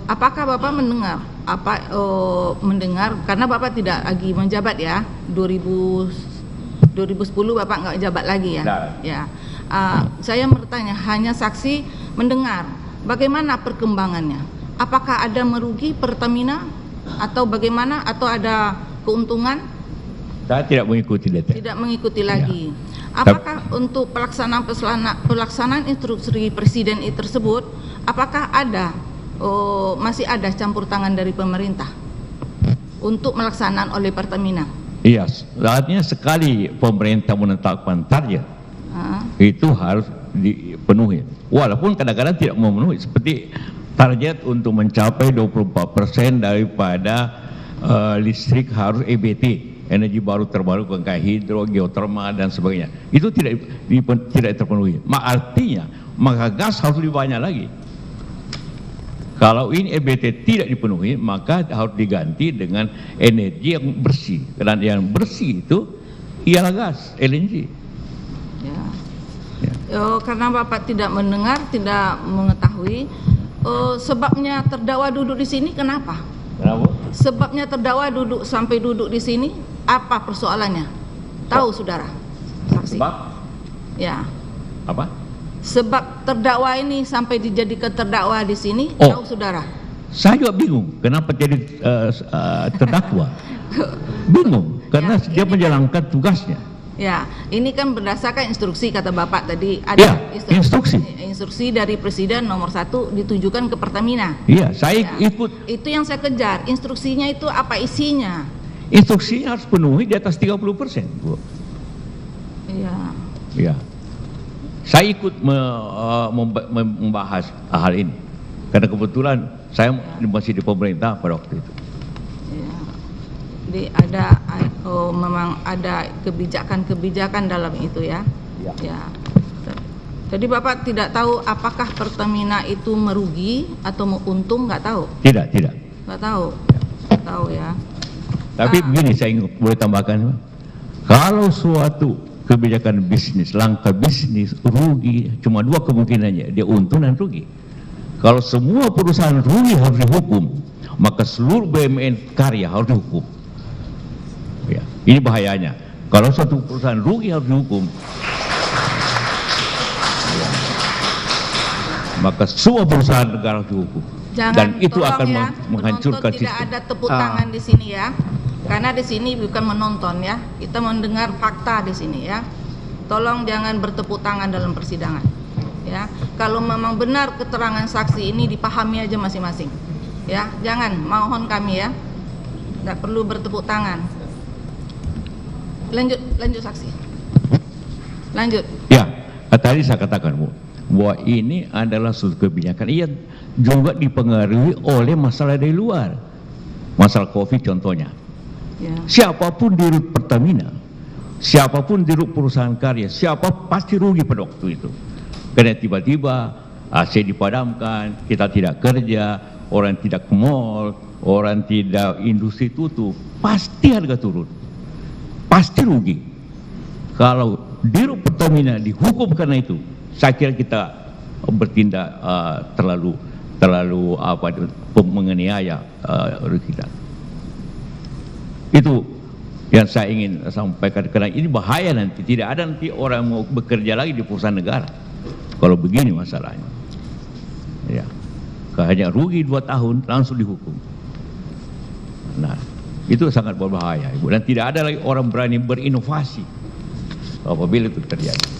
Apakah Bapak mendengar mendengar karena Bapak tidak lagi menjabat ya, 2010 Bapak nggak jabat lagi ya? Nah. Ya. Saya bertanya, hanya saksi mendengar. Bagaimana perkembangannya? Apakah ada merugi Pertamina atau bagaimana, atau ada keuntungan? Saya tidak mengikuti detail. Tidak mengikuti lagi. Apakah untuk pelaksanaan instruksi presiden tersebut, apakah ada masih ada campur tangan dari pemerintah untuk melaksanaan oleh Pertamina? Iya, artinya sekali pemerintah menetapkan target, itu harus dipenuhi. Walaupun kadang-kadang tidak memenuhi, seperti target untuk mencapai 24% daripada listrik harus EBT, energi baru terbarukan, kayak hidro, geotermal dan sebagainya. Itu tidak terpenuhi. Artinya maka gas harus lebih banyak lagi. Kalau ini EBT tidak dipenuhi, maka harus diganti dengan energi yang bersih. Dan yang bersih itu ialah gas, LNG. Ya. Karena Bapak tidak mendengar, tidak mengetahui, sebabnya terdakwa duduk di sini kenapa? Kenapa? Sebabnya terdakwa sampai duduk di sini, apa persoalannya? Tahu saudara? Saksi. Sebab? Ya. Apa? Sebab terdakwa ini sampai dijadikan terdakwa di sini, tahu saudara? Saya juga bingung kenapa jadi terdakwa. Bingung karena dia menjalankan tugasnya. Ya, ini kan berdasarkan instruksi kata Bapak tadi, ada instruksi dari Presiden nomor 1 ditujukan ke Pertamina. Iya, saya ikut. Itu yang saya kejar. Instruksinya itu apa isinya? Instruksinya harus penuhi di atas 30%, Bu. Iya. Iya. Saya ikut membahas hal ini karena kebetulan saya masih di pemerintah pada waktu itu. Ya. Jadi memang ada kebijakan-kebijakan dalam itu ya. Ya. Jadi Bapak tidak tahu apakah Pertamina itu merugi atau untung, nggak tahu? Tidak. Nggak tahu. Nggak tahu ya. Tapi begini, saya boleh tambahkan, kalau suatu kebijakan bisnis, langkah bisnis rugi, cuma dua kemungkinannya, dia untung dan rugi. Kalau semua perusahaan rugi harus dihukum, maka seluruh BUMN karya harus dihukum. Ya, ini bahayanya. Kalau suatu perusahaan rugi harus dihukum, ya, maka semua perusahaan negara harus dihukum. Dan itu akan menghancurkan sistem. Tidak ada tepuk tangan di sini ya. Karena di sini bukan menonton ya, kita mendengar fakta di sini ya. Tolong jangan bertepuk tangan dalam persidangan. Ya, kalau memang benar keterangan saksi ini dipahami aja masing-masing. Ya, jangan, mohon kami ya, tidak perlu bertepuk tangan. Lanjut saksi. Lanjut. Ya, tadi saya katakan Bu, bahwa ini adalah suatu kebijakan yang juga dipengaruhi oleh masalah dari luar, masalah COVID contohnya. Ya. Siapapun di rut Pertamina, siapapun di rut perusahaan karya, siapa pasti rugi pada waktu itu. Karena tiba-tiba AC dipadamkan, kita tidak kerja, orang tidak ke mall, orang tidak, industri tutup, pasti harga turun, pasti rugi. Kalau di rut Pertamina dihukum karena itu, saya kira kita bertindak terlalu menganiaya kita. Itu yang saya ingin sampaikan, karena ini bahaya nanti, tidak ada nanti orang mau bekerja lagi di perusahaan negara kalau begini masalahnya. Ya, hanya rugi 2 tahun langsung dihukum. Nah, itu sangat berbahaya, Ibu, dan tidak ada lagi orang berani berinovasi apabila itu terjadi.